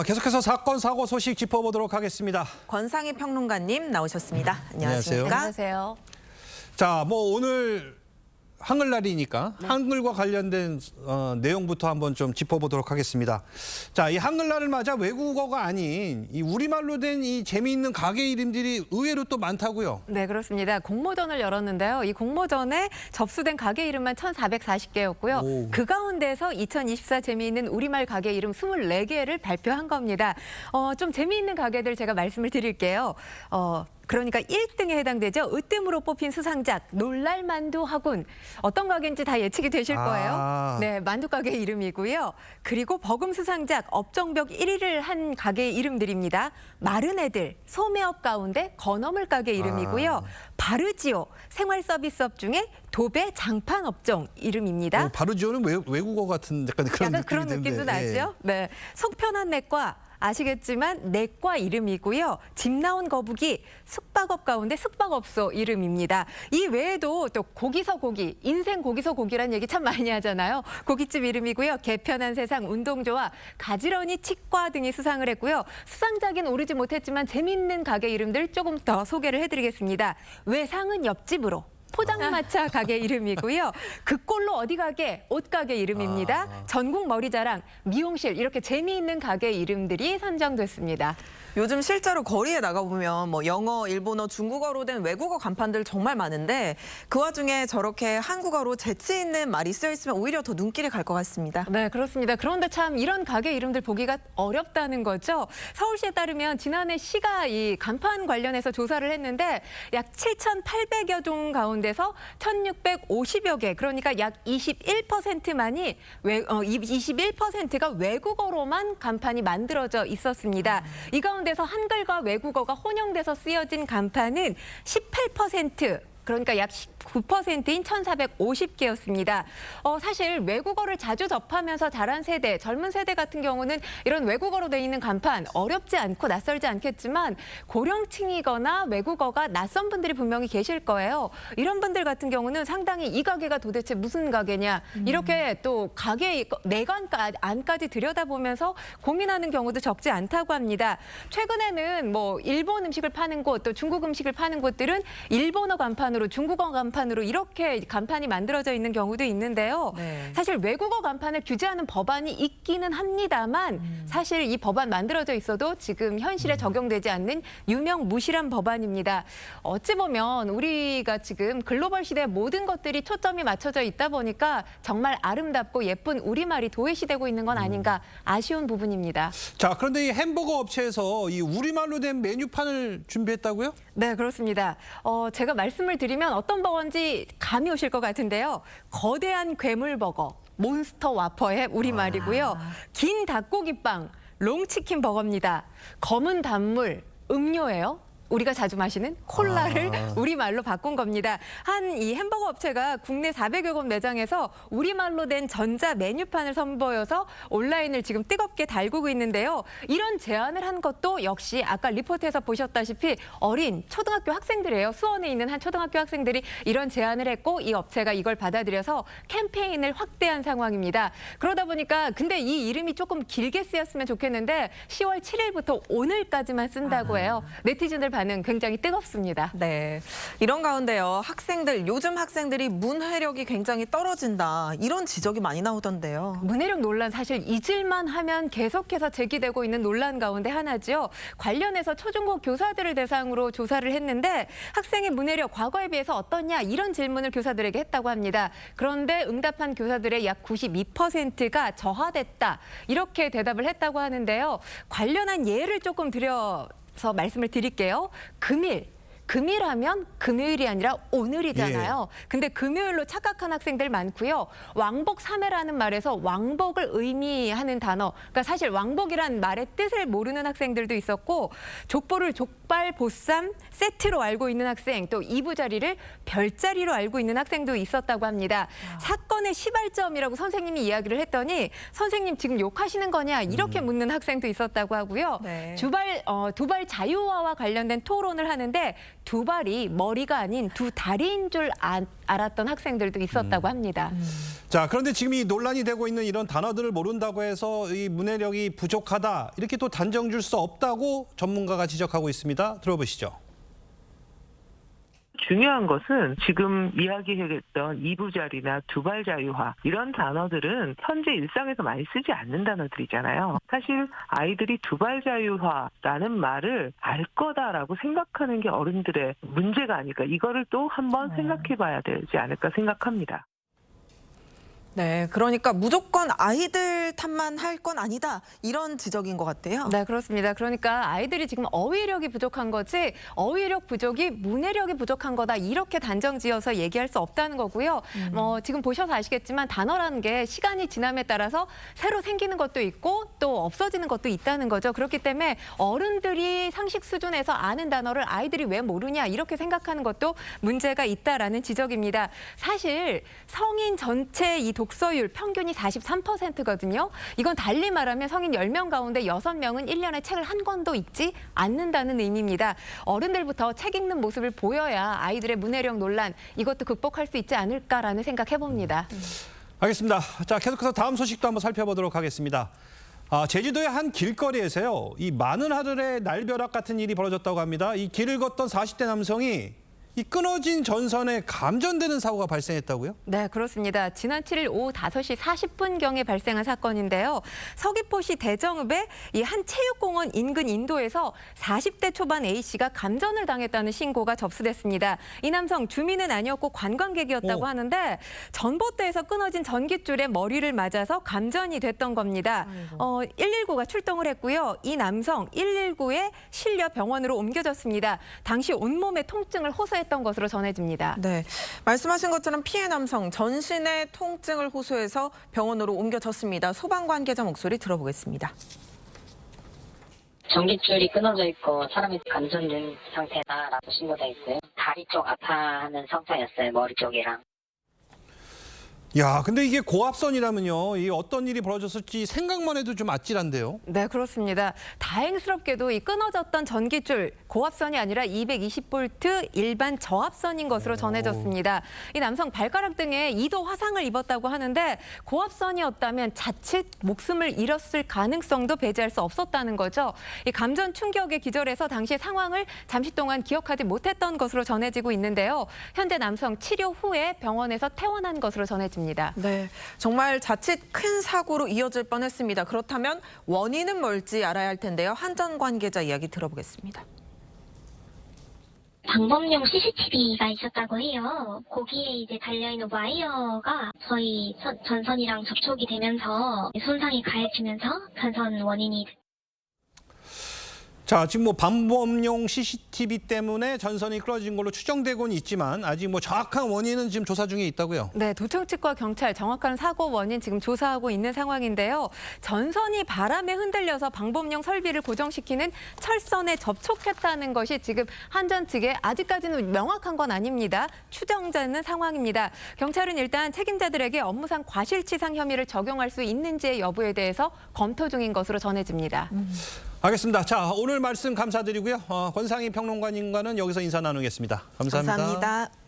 계속해서 사건, 사고 소식 짚어보도록 하겠습니다. 권상희 평론가님 나오셨습니다. 안녕하십니까? 안녕하세요. 자, 오늘 한글날이니까 한글과 관련된 내용부터 한번 좀 짚어보도록 하겠습니다. 자, 이 한글날을 맞아 외국어가 아닌 이 우리말로 된 이 재미있는 가게 이름들이 의외로 또 많다고요. 네, 그렇습니다. 공모전을 열었는데요. 이 공모전에 접수된 가게 이름만 1,440개였고요. 오. 그 가운데서 2024 재미있는 우리말 가게 이름 24개를 발표한 겁니다. 좀 재미있는 가게들 제가 말씀을 드릴게요. 그러니까 1등에 해당되죠. 으뜸으로 뽑힌 수상작 놀랄만두 학원. 어떤 가게인지 다 예측이 되실 거예요. 네, 만두 가게 이름이고요. 그리고 버금 수상작 업종벽 1위를 한 가게 이름들입니다. 마른 애들, 소매업 가운데 건어물 가게 이름이고요. 바르지오, 생활 서비스업 중에 도배 장판 업종 이름입니다. 바르지오는 외국어 같은 약간 그런 느낌이 그런 느낌도 드는데. 나죠. 네, 속편한 내과. 아시겠지만 내과 이름이고요. 집 나온 거북이 숙박업 가운데 숙박업소 이름입니다. 이 외에도 또 고기서 고기, 인생 고기서 고기란 얘기 참 많이 하잖아요. 고깃집 이름이고요. 개편한 세상 운동조와 가지런히 치과 등이 수상을 했고요. 수상작엔 오르지 못했지만 재밌는 가게 이름들 조금 더 소개를 해드리겠습니다. 외상은 옆집으로. 포장마차 가게 이름이고요. 그 꼴로 어디 가게, 옷 가게 이름입니다. 전국 머리자랑, 미용실 이렇게 재미있는 가게 이름들이 선정됐습니다. 요즘 실제로 거리에 나가보면 영어, 일본어, 중국어로 된 외국어 간판들 정말 많은데 그 와중에 저렇게 한국어로 재치 있는 말이 쓰여 있으면 오히려 더 눈길이 갈 것 같습니다. 네, 그렇습니다. 그런데 참 이런 가게 이름들 보기가 어렵다는 거죠. 서울시에 따르면 지난해 시가 이 간판 관련해서 조사를 했는데 약 7,800여 종 가운데서 1,650여 개, 그러니까 약 21%만이 21%가 외국어로만 간판이 만들어져 있었습니다. 이 가운데서 한글과 외국어가 혼용돼서 쓰여진 간판은 18%. 그러니까 약 19%인 1,450개였습니다. 사실 외국어를 자주 접하면서 자란 세대, 젊은 세대 같은 경우는 이런 외국어로 돼 있는 간판 어렵지 않고 낯설지 않겠지만 고령층이거나 외국어가 낯선 분들이 분명히 계실 거예요. 이런 분들 같은 경우는 상당히 이 가게가 도대체 무슨 가게냐 이렇게 또 가게 내관 안까지 들여다보면서 고민하는 경우도 적지 않다고 합니다. 최근에는 일본 음식을 파는 곳, 또 중국 음식을 파는 곳들은 일본어 간판으로 중국어 간판으로 이렇게 간판이 만들어져 있는 경우도 있는데요. 네. 사실 외국어 간판을 규제하는 법안이 있기는 합니다만 사실 이 법안 만들어져 있어도 지금 현실에 적용되지 않는 유명무실한 법안입니다. 어찌 보면 우리가 지금 글로벌 시대의 모든 것들이 초점이 맞춰져 있다 보니까 정말 아름답고 예쁜 우리말이 도외시되고 있는 건 아닌가 아쉬운 부분입니다. 자, 그런데 이 햄버거 업체에서 이 우리말로 된 메뉴판을 준비했다고요? 네, 그렇습니다. 제가 말씀을 드리면 어떤 버거인지 감이 오실 것 같은데요. 거대한 괴물버거, 몬스터 와퍼의 우리말이고요. 긴 닭고기빵, 롱치킨 버거입니다. 검은 단물, 음료예요. 우리가 자주 마시는 콜라를 우리말로 바꾼 겁니다. 한 이 햄버거 업체가 국내 400여 곳 매장에서 우리말로 된 전자 메뉴판을 선보여서 온라인을 지금 뜨겁게 달구고 있는데요. 이런 제안을 한 것도 역시 아까 리포트에서 보셨다시피 어린 초등학교 학생들이에요. 수원에 있는 한 초등학교 학생들이 이런 제안을 했고 이 업체가 이걸 받아들여서 캠페인을 확대한 상황입니다. 그러다 보니까 근데 이 이름이 조금 길게 쓰였으면 좋겠는데 10월 7일부터 오늘까지만 쓴다고 해요. 네티즌들 반응 굉장히 뜨겁습니다. 네, 이런 가운데요. 요즘 학생들이 문해력이 굉장히 떨어진다. 이런 지적이 많이 나오던데요. 문해력 논란 사실 잊을만 하면 계속해서 제기되고 있는 논란 가운데 하나죠. 관련해서 초중고 교사들을 대상으로 조사를 했는데 학생의 문해력 과거에 비해서 어떠냐 이런 질문을 교사들에게 했다고 합니다. 그런데 응답한 교사들의 약 92%가 저하됐다 이렇게 대답을 했다고 하는데요. 관련한 예를 조금 들어서 말씀을 드릴게요. 금일하면 금요일이 아니라 오늘이잖아요. 근데 금요일로 착각한 학생들 많고요. 왕복 3회라는 말에서 왕복을 의미하는 단어. 그러니까 사실 왕복이란 말의 뜻을 모르는 학생들도 있었고 족보를 족발, 보쌈, 세트로 알고 있는 학생, 또 이부자리를 별자리로 알고 있는 학생도 있었다고 합니다. 사건의 시발점이라고 선생님이 이야기를 했더니 선생님 지금 욕하시는 거냐 이렇게 묻는 학생도 있었다고 하고요. 네. 두발 자유화와 관련된 토론을 하는데 두 발이 머리가 아닌 두 다리인 줄 알았던 학생들도 있었다고 합니다. 자, 그런데 지금 이 논란이 되고 있는 이런 단어들을 모른다고 해서 이 문해력이 부족하다 이렇게 또 단정 줄 수 없다고 전문가가 지적하고 있습니다. 들어보시죠. 중요한 것은 지금 이야기했던 이부자리나 두발자유화 이런 단어들은 현재 일상에서 많이 쓰지 않는 단어들이잖아요. 사실 아이들이 두발자유화라는 말을 알 거다라고 생각하는 게 어른들의 문제가 아닐까. 이거를 또 한번 생각해 봐야 되지 않을까 생각합니다. 네, 그러니까 무조건 아이들 탓만 할 건 아니다. 이런 지적인 것 같아요. 네, 그렇습니다. 그러니까 아이들이 지금 어휘력이 부족한 거지 어휘력 부족이 문해력이 부족한 거다. 이렇게 단정 지어서 얘기할 수 없다는 거고요. 지금 보셔서 아시겠지만 단어라는 게 시간이 지남에 따라서 새로 생기는 것도 있고 또 없어지는 것도 있다는 거죠. 그렇기 때문에 어른들이 상식 수준에서 아는 단어를 아이들이 왜 모르냐 이렇게 생각하는 것도 문제가 있다라는 지적입니다. 사실 성인 전체 이 독서율 평균이 43%거든요. 이건 달리 말하면 성인 10명 가운데 6명은 1년에 책을 한 권도 읽지 않는다는 의미입니다. 어른들부터 책 읽는 모습을 보여야 아이들의 문해력 논란 이것도 극복할 수 있지 않을까라는 생각해봅니다. 알겠습니다. 자, 계속해서 다음 소식도 한번 살펴보도록 하겠습니다. 제주도의 한 길거리에서요, 이 많은 하늘의 날벼락 같은 일이 벌어졌다고 합니다. 이 길을 걷던 40대 남성이 이 끊어진 전선에 감전되는 사고가 발생했다고요? 네, 그렇습니다. 지난 7일 오후 5시 40분경에 발생한 사건인데요. 서귀포시 대정읍의 이 한 체육공원 인근 인도에서 40대 초반 A씨가 감전을 당했다는 신고가 접수됐습니다. 이 남성 주민은 아니었고 관광객이었다고 하는데 전봇대에서 끊어진 전깃줄에 머리를 맞아서 감전이 됐던 겁니다. 119가 출동을 했고요. 이 남성 119에 실려 병원으로 옮겨졌습니다. 당시 온몸에 통증을 호소했던 것으로 전해집니다. 네, 말씀하신 것처럼 피해 남성 전신의 통증을 호소해서 병원으로 옮겨졌습니다. 소방 관계자 목소리 들어보겠습니다. 전깃줄이 끊어져 있고 사람이 감전된 상태다라고 신고돼 있어요. 다리 쪽 아파하는 상태였어요. 머리 쪽이랑. 야, 근데 이게 고압선이라면요, 이 어떤 일이 벌어졌을지 생각만 해도 좀 아찔한데요. 네, 그렇습니다. 다행스럽게도 이 끊어졌던 전기줄 고압선이 아니라 220V 일반 저압선인 것으로 전해졌습니다. 이 남성 발가락 등에 2도 화상을 입었다고 하는데 고압선이었다면 자칫 목숨을 잃었을 가능성도 배제할 수 없었다는 거죠. 이 감전 충격에 기절해서 당시 상황을 잠시 동안 기억하지 못했던 것으로 전해지고 있는데요. 현재 남성 치료 후에 병원에서 퇴원한 것으로 전해집니다. 네, 정말 자칫 큰 사고로 이어질 뻔했습니다. 그렇다면 원인은 뭘지 알아야 할 텐데요. 한 전 관계자 이야기 들어보겠습니다. 방범용 CCTV가 있었다고 해요. 거기에 이제 달려있는 와이어가 저희 전선이랑 접촉이 되면서 손상이 가해지면서 전선 원인이. 자, 지금 뭐 방범용 CCTV 때문에 전선이 끊어진 걸로 추정되고는 있지만 아직 뭐 정확한 원인은 지금 조사 중에 있다고요? 네, 도청 측과 경찰 정확한 사고 원인 지금 조사하고 있는 상황인데요. 전선이 바람에 흔들려서 방범용 설비를 고정시키는 철선에 접촉했다는 것이 지금 한전 측에 아직까지는 명확한 건 아닙니다. 추정되는 상황입니다. 경찰은 일단 책임자들에게 업무상 과실치상 혐의를 적용할 수 있는지의 여부에 대해서 검토 중인 것으로 전해집니다. 알겠습니다. 자, 오늘 말씀 감사드리고요. 권상희 평론가님과는 여기서 인사 나누겠습니다. 감사합니다. 감사합니다.